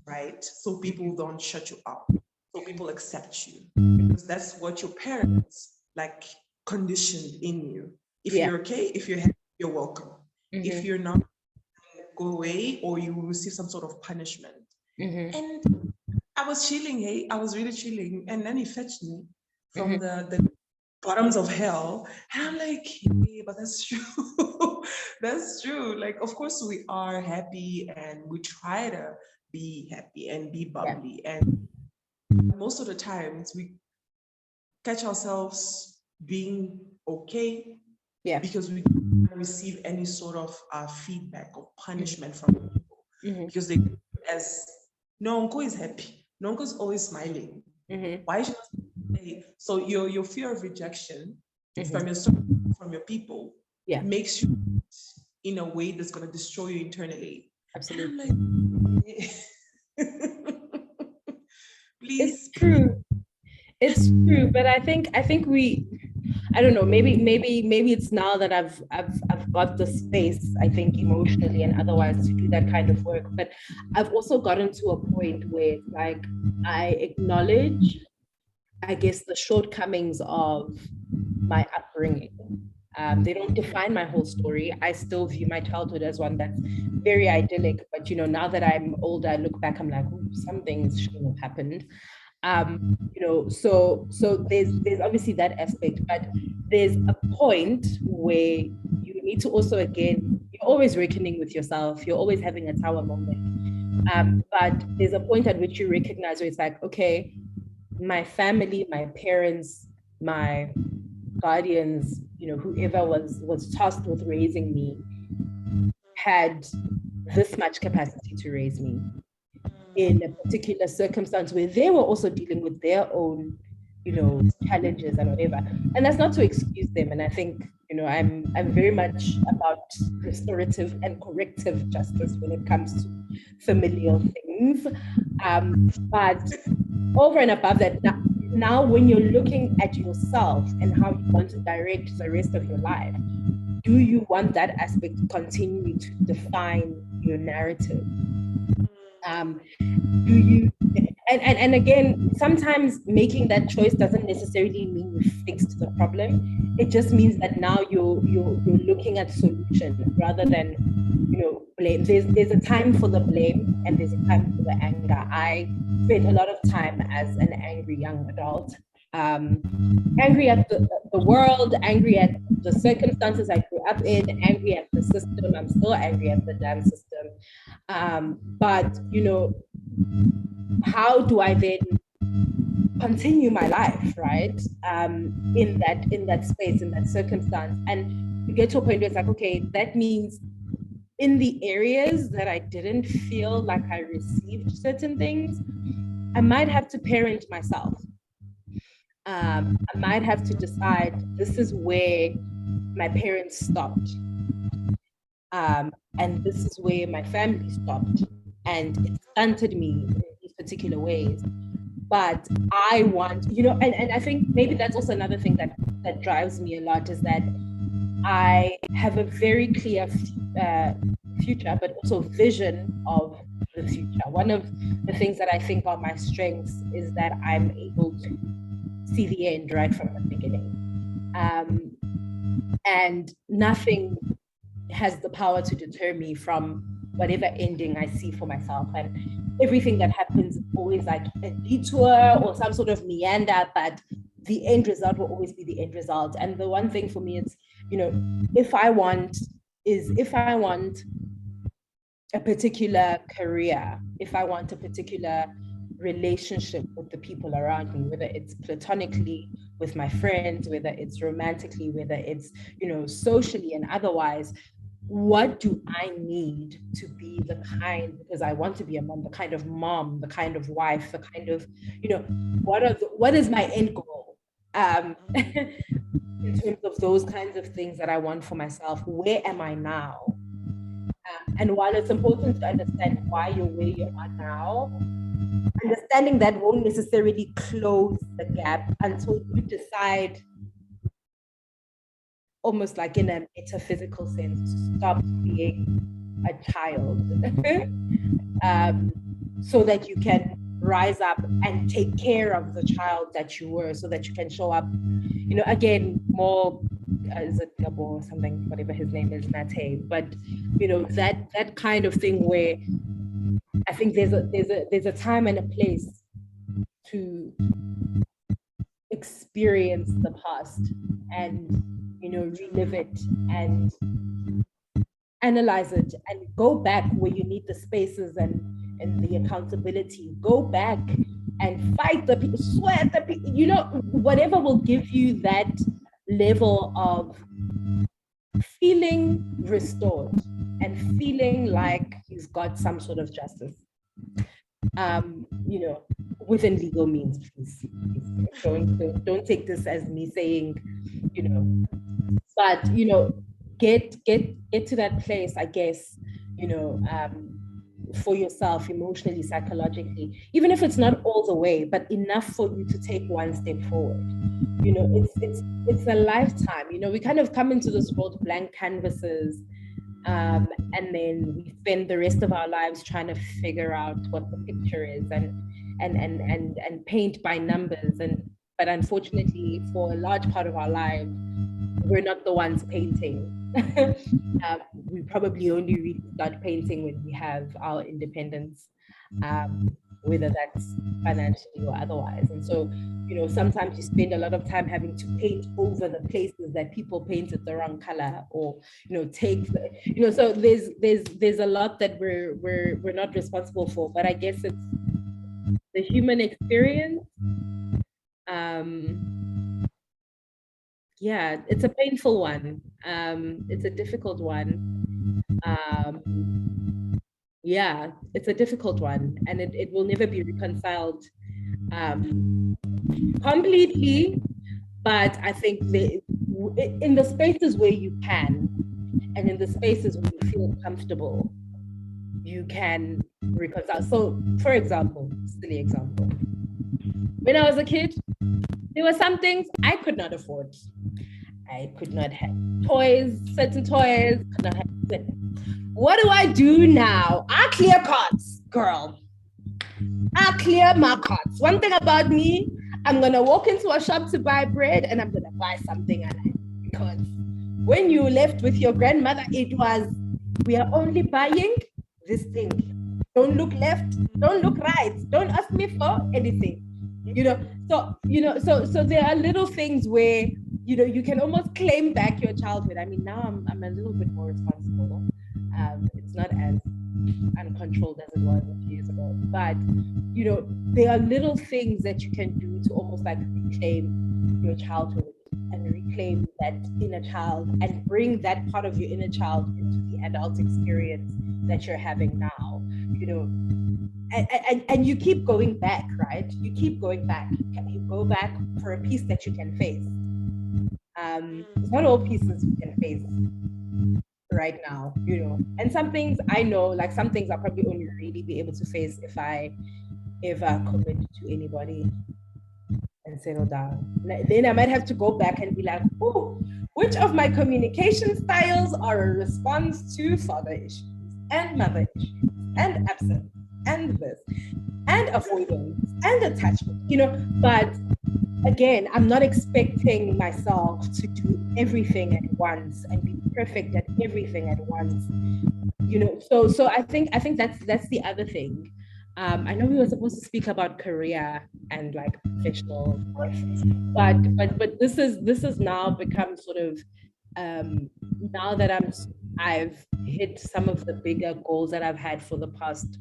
right? So people don't shut you up. So people accept you because that's what your parents conditioned in you. If you're okay, if you're happy, you're welcome. If you're not, go away or you will receive some sort of punishment. And I was chilling, hey, I was really chilling. And then he fetched me from the bottoms of hell. And I'm like, hey, but that's true. That's true. Like, of course we are happy and we try to be happy and be bubbly. And most of the times we catch ourselves being okay because we don't receive any sort of feedback or punishment from people because they as Nonko is happy, Nonko is always smiling. Why should I say? So your fear of rejection from your people makes you in a way that's going to destroy you internally. Absolutely. I'm like, please. It's true, but I think I don't know, maybe it's now that I've got the space, I think emotionally and otherwise to do that kind of work. But I've also gotten to a point where I acknowledge, I guess, the shortcomings of my upbringing. They don't define my whole story. I still view my childhood as one that's very idyllic. But now that I'm older, I look back, I'm like, some things shouldn't have happened. So there's obviously that aspect, but there's a point where you need to also, again, you're always reckoning with yourself, you're always having a tower moment. But there's a point at which you recognize where it's like, okay, my family, my parents, my guardians, whoever was tasked with raising me had this much capacity to raise me in a particular circumstance where they were also dealing with their own, challenges and whatever. And that's not to excuse them. And I think, I'm very much about restorative and corrective justice when it comes to familial things. But over and above that, now when you're looking at yourself and how you want to direct the rest of your life, do you want that aspect to continue to define your narrative? Do you, and again, sometimes making that choice doesn't necessarily mean you fixed the problem. It just means that now you're looking at solution rather than blame. There's a time for the blame and there's a time for the anger. I spent a lot of time as an angry young adult Angry at the world, angry at the circumstances I grew up in, angry at the system. I'm still angry at the damn system. But, you know, how do I then continue my life, right? In that space, in that circumstance. And you get to a point where it's like, okay, that means in the areas that I didn't feel like I received certain things, I might have to parent myself. I might have to decide this is where my parents stopped. And this is where my family stopped. And it stunted me in these particular ways. But I want, you know, and I think maybe that's also another thing that drives me a lot, is that I have a very clear future, but also vision of the future. One of the things that I think are my strengths is that I'm able to see the end right from the beginning. And nothing has the power to deter me from whatever ending I see for myself. And everything that happens is always like a detour or some sort of meander, but the end result will always be the end result. And the one thing for me is, you know, if I want a particular career, if I want a particular relationship with the people around me, whether it's platonically with my friends, whether it's romantically, whether it's, you know, socially and otherwise, what do I need to be the kind, because I want to be a mom, the kind of mom, the kind of wife, the kind of, you know, what is my end goal? In terms of those kinds of things that I want for myself, where am I now? And while it's important to understand why you're where you are now, understanding that won't necessarily close the gap until you decide, almost like in a metaphysical sense, to stop being a child so that you can rise up and take care of the child that you were, so that you can show up, you know, again, more, is it Gabo or something, whatever his name is, Nate, but, you know, that kind of thing where I think there's a time and a place to experience the past and, you know, relive it and analyze it and go back where you need the spaces and the accountability. Go back and fight the people, sweat the people, you know, whatever will give you that level of feeling restored and feeling like you've got some sort of justice. You know, within legal means, please. Don't take this as me saying, you know, but, you know, get to that place, I guess, you know, for yourself, emotionally, psychologically, even if it's not all the way, but enough for you to take one step forward. You know, it's a lifetime. You know, we kind of come into this world blank canvases, and then we spend the rest of our lives trying to figure out what the picture is and paint by numbers. But unfortunately, for a large part of our lives, we're not the ones painting. We probably only really start painting when we have our independence, whether that's financially or otherwise. And so, you know, sometimes you spend a lot of time having to paint over the places that people painted the wrong color, or, you know, you know, so there's a lot that we're not responsible for, but I guess it's the human experience. Yeah, it's a painful one. It's a difficult one. Yeah, it's a difficult one, and it will never be reconciled completely. But I think in the spaces where you can, and in the spaces where you feel comfortable, you can reconcile. So, for example, silly example, when I was a kid, there were some things I could not afford. I could not have toys, certain toys, could not have certain. What do I do now? I clear cards, girl. I clear my cards. One thing about me, I'm gonna walk into a shop to buy bread and I'm gonna buy something I like. Because when you left with your grandmother, it was, we are only buying this thing. Don't look left, don't look right, don't ask me for anything. So there are little things where you can almost claim back your childhood. I mean, now I'm a little bit more responsible. It's not as uncontrolled as it was a few years ago, but there are little things that you can do to almost like reclaim your childhood and reclaim that inner child and bring that part of your inner child into the adult experience that you're having now. And you keep going back, right? You keep going back. You go back for a piece that you can face. It's not all pieces you can face right now, And some things I know, like some things I'll probably only really be able to face if I ever commit to anybody and settle down. Then I might have to go back and be like, oh, which of my communication styles are a response to father issues and mother issues and absence and this and avoidance and attachment, but again, I'm not expecting myself to do everything at once and be perfect at everything at once. So I think that's the other thing. I know we were supposed to speak about career and like professional life, but this is now become sort of now that I've hit some of the bigger goals that I've had for the past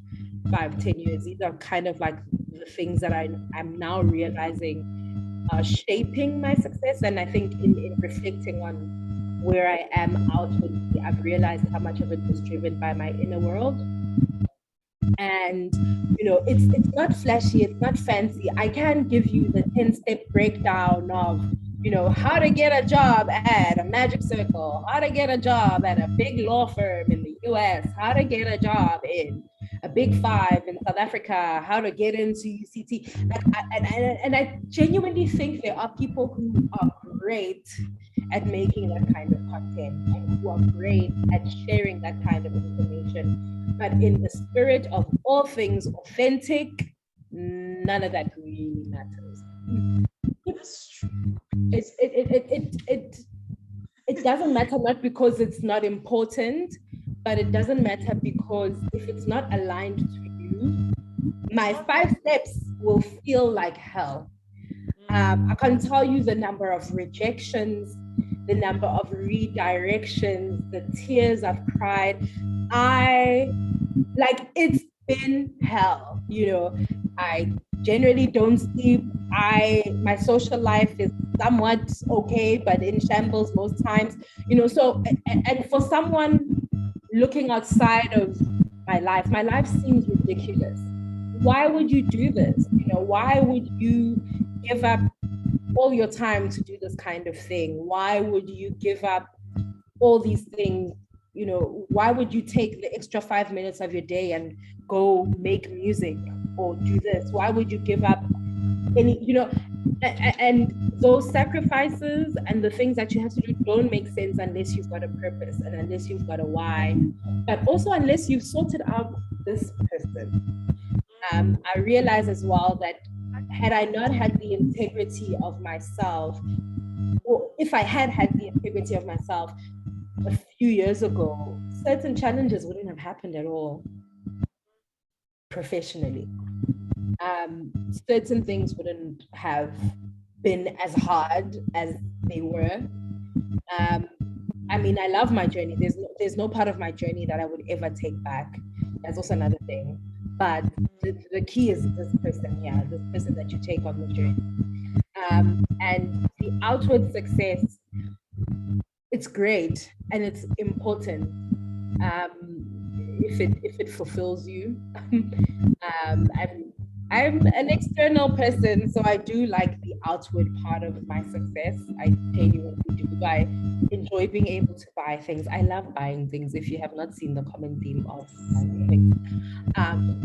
5-10 years. These are kind of like the things that I'm now realizing are shaping my success. And I think in reflecting on where I am outwardly, I've realized how much of it was driven by my inner world. And it's not flashy, it's not fancy. I can give you the 10-step breakdown of how to get a job at a Magic Circle, how to get a job at a big law firm in the US, how to get a job in a big 5 in South Africa, how to get into UCT. And I genuinely think there are people who are great at making that kind of content and who are great at sharing that kind of information. But in the spirit of all things authentic, none of that really matters. That's true. It doesn't matter, not because it's not important, but it doesn't matter because if it's not aligned to you, my 5 steps will feel like hell. I can't tell you the number of rejections, the number of redirections, the tears I've cried. It's been hell. I generally don't sleep. My social life is somewhat okay, but in shambles most times. So and for someone looking outside of my life seems ridiculous. Why would you do this? Why would you give up all your time to do this kind of thing? Why would you give up all these things? Why would you take the extra 5 minutes of your day and go make music or do this? Why would you give up any, and those sacrifices and the things that you have to do don't make sense unless you've got a purpose and unless you've got a why, but also unless you've sorted out this person. I realize as well that had I not had the integrity of myself, or if I had the integrity of myself a few years ago, certain challenges wouldn't have happened at all professionally. Certain things wouldn't have been as hard as they were. I mean, I love my journey. There's no part of my journey that I would ever take back. That's also another thing. But the key is this person here, this person that you take on the journey. And the outward success, it's great and it's important if it fulfills you. I'm an external person, so I do like the outward part of my success. I genuinely do. I enjoy being able to buy things. I love buying things. If you have not seen the common theme of buying things,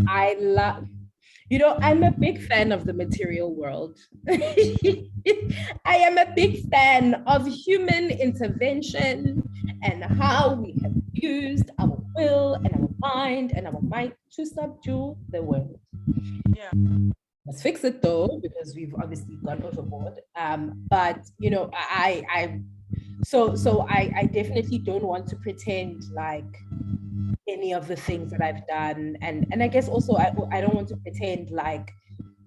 I love. I'm a big fan of the material world. I am a big fan of human intervention and how we have used our will and our mind and our might to subdue the world. Yeah. Let's fix it though, because we've obviously gone overboard. But I definitely don't want to pretend like any of the things that I've done, and I guess also I don't want to pretend like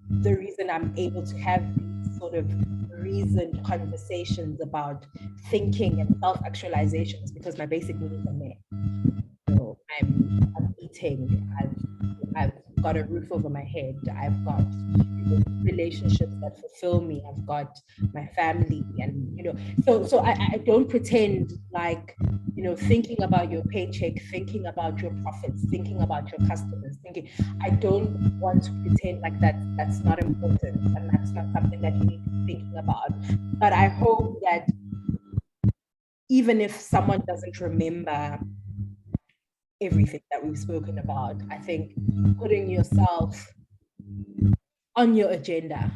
the reason I'm able to have these sort of reasoned conversations about thinking and self-actualization is because my basic needs are met. So I'm eating, I've got a roof over my head, I've got relationships that fulfill me, I've got my family, and so I don't pretend like thinking about your paycheck, thinking about your profits, thinking about your customers, I don't want to pretend like that's not important and that's not something that you need to be thinking about. But I hope that even if someone doesn't remember everything that we've spoken about, I think putting yourself on your agenda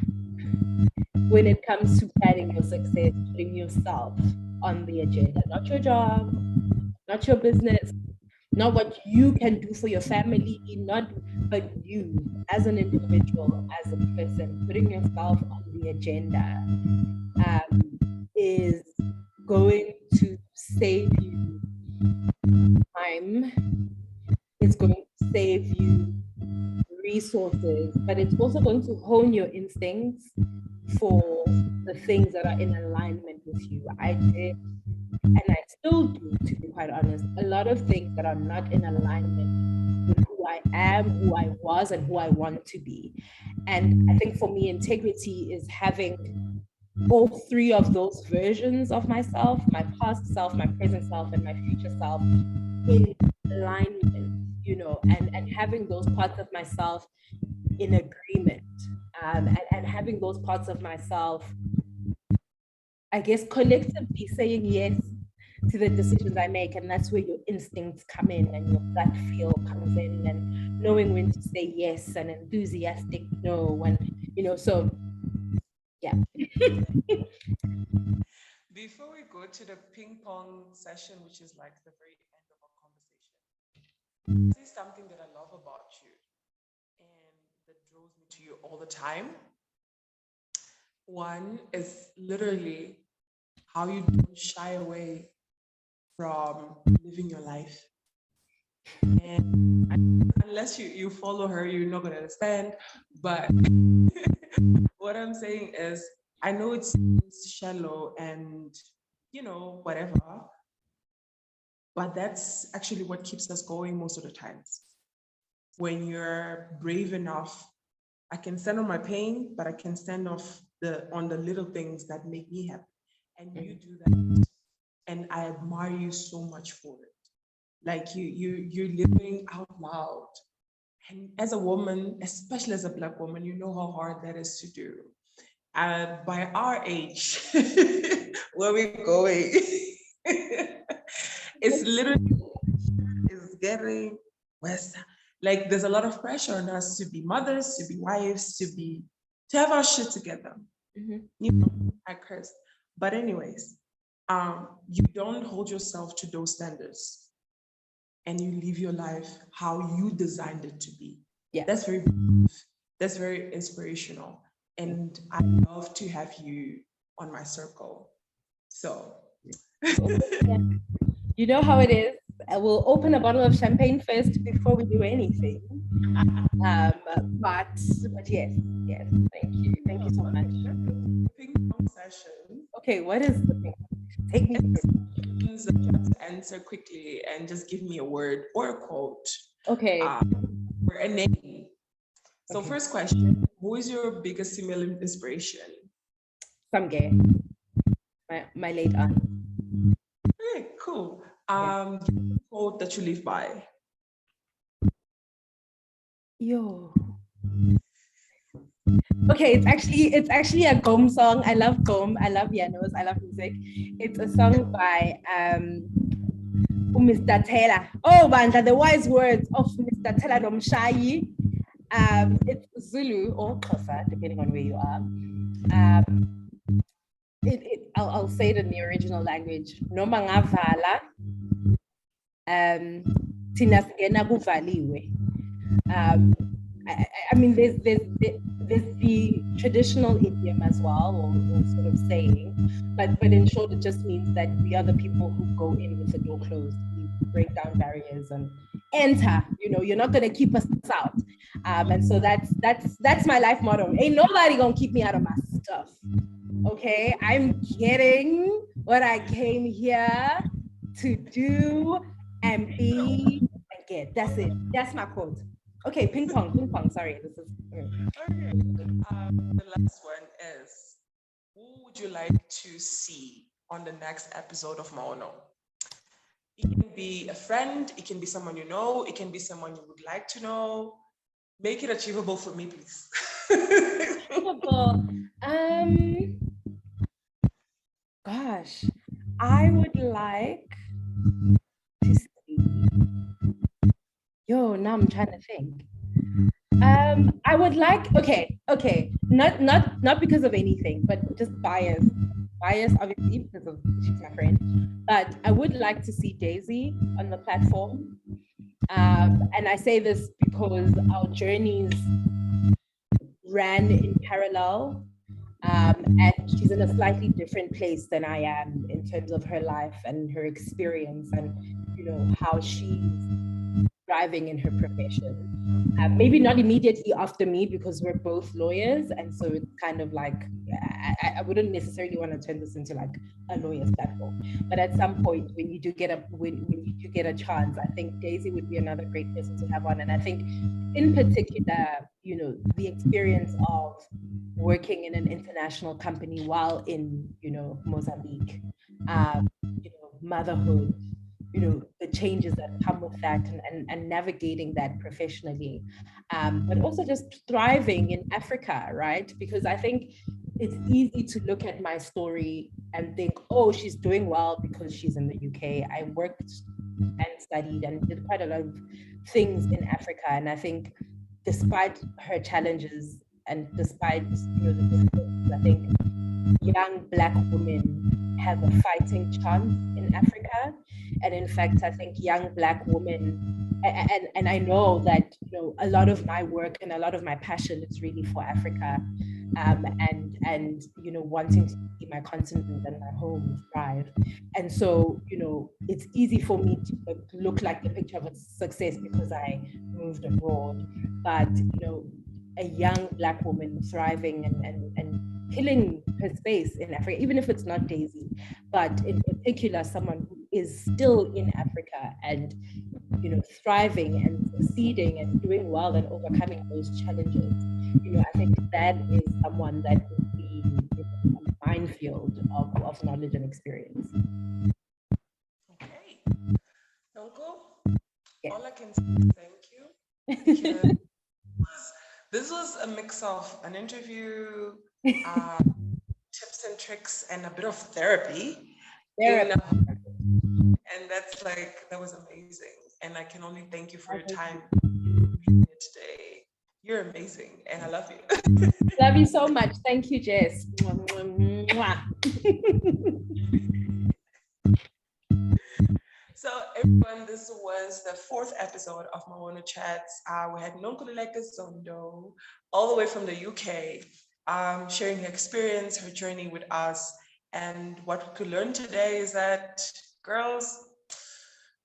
when it comes to planning your success, putting yourself on the agenda, not your job, not your business, not what you can do for your family, but you as an individual, as a person, putting yourself on the agenda is going to save you time. It's going to save you resources, but it's also going to hone your instincts for the things that are in alignment with you. I did, and I still do, to be quite honest, a lot of things that are not in alignment with who I am, who I was, and who I want to be. And I think for me, integrity is having all three of those versions of myself, my past self, my present self, and my future self, in alignment, and having those parts of myself in agreement, and having those parts of myself, I guess, collectively saying yes to the decisions I make. And that's where your instincts come in and your gut feel comes in, and knowing when to say yes and enthusiastic no, so yeah. Before we go to the ping pong session, which is like the very end of our conversation, this is something that I love about you and that draws me to you all the time. One is literally how you don't shy away from living your life. And unless you follow her, you're not going to understand. But what I'm saying is, I know it seems shallow and, whatever, but that's actually what keeps us going most of the times. When you're brave enough, I can stand on my pain, but I can stand on the little things that make me happy. And you do that. And I admire you so much for it. Like you're living out loud. And as a woman, especially as a Black woman, you know how hard that is to do. By our age, where we're going, it's literally is getting worse. Like there's a lot of pressure on us to be mothers, to be wives, to have our shit together. I curse. But anyways, you don't hold yourself to those standards, and you live your life how you designed it to be. Yeah, that's very inspirational, and I love to have you on my circle. So you know how it is. I will open a bottle of champagne first before we do anything. But yes, thank you so much. Ping pong session. Okay, what is the thing? Take me through. Just answer quickly and just give me a word or a quote. Okay. Or a name. So okay. First question, who is your biggest female inspiration? Samge, my late aunt. Okay, cool. Quote that you live by. Yo. Okay, it's actually a Gom song. I love Gom. I love pianos. I love music. It's a song by Mr. Taylor. Oh, Bandla, the wise words of Mr. Taylor Domshayi. It's Zulu or Xhosa, depending on where you are. I'll say it in the original language. Noma ngavala, thina singena kuvaliwe. I mean, there's the traditional idiom as well, or sort of saying, but in short, it just means that we are the people who go in with the door closed. We break down barriers and enter. You're not gonna keep us out. And so that's my life motto. Ain't nobody gonna keep me out of my stuff. Okay, I'm getting what I came here to do and be and get. That's it. That's my quote. Okay, ping pong. Sorry, this is. Okay. The last one is, who would you like to see on the next episode of Maono? It can be a friend, it can be someone you know, it can be someone you would like to know. Make it achievable for me, please. Achievable. Gosh, I would like to see. Now I'm trying to think. I would like, okay, not because of anything, but just bias obviously because of she's my friend. But I would like to see Daisy on the platform, and I say this because our journeys ran in parallel, and she's in a slightly different place than I am in terms of her life and her experience, and how she's thriving in her profession. Maybe not immediately after me because we're both lawyers, and so it's kind of like I wouldn't necessarily want to turn this into like a lawyer's platform. But at some point, when you do get a chance, I think Daisy would be another great person to have on. And I think, in particular, the experience of working in an international company while in Mozambique, motherhood, the changes that come with that, and navigating that professionally, but also just thriving in Africa, right? Because I think it's easy to look at my story and think, oh, she's doing well because she's in the UK. I worked and studied and did quite a lot of things in Africa, and I think despite her challenges and despite the difficulties, I think young Black women have a fighting chance in Africa. And in fact, I think young Black women, and I know that a lot of my work and a lot of my passion is really for Africa, and wanting to see my continent and my home thrive. And so it's easy for me to look like the picture of a success because I moved abroad, but a young Black woman thriving and killing her space in Africa, even if it's not Daisy, but in particular, someone who is still in Africa and thriving and succeeding and doing well and overcoming those challenges. I think that is someone that would be a minefield of knowledge and experience. Okay. Uncle, Yeah. all I can say is thank you. Because this was a mix of an interview, tips and tricks, and a bit of therapy. And that was amazing. And I can only thank you for your time today. You're amazing, and I love you. Love you so much. Thank you, Jess. So everyone, this was the 4th episode of MAONO Chats. We had Nonkululeko Zondo, all the way from the UK, sharing her experience, her journey with us. And what we could learn today is that, girls,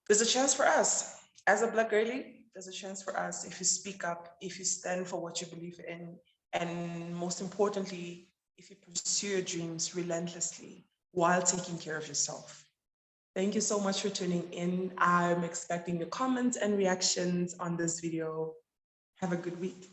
there's a chance for us. As a Black girlie, there's a chance for us if you speak up, if you stand for what you believe in, and most importantly, if you pursue your dreams relentlessly while taking care of yourself. Thank you so much for tuning in. I'm expecting your comments and reactions on this video. Have a good week.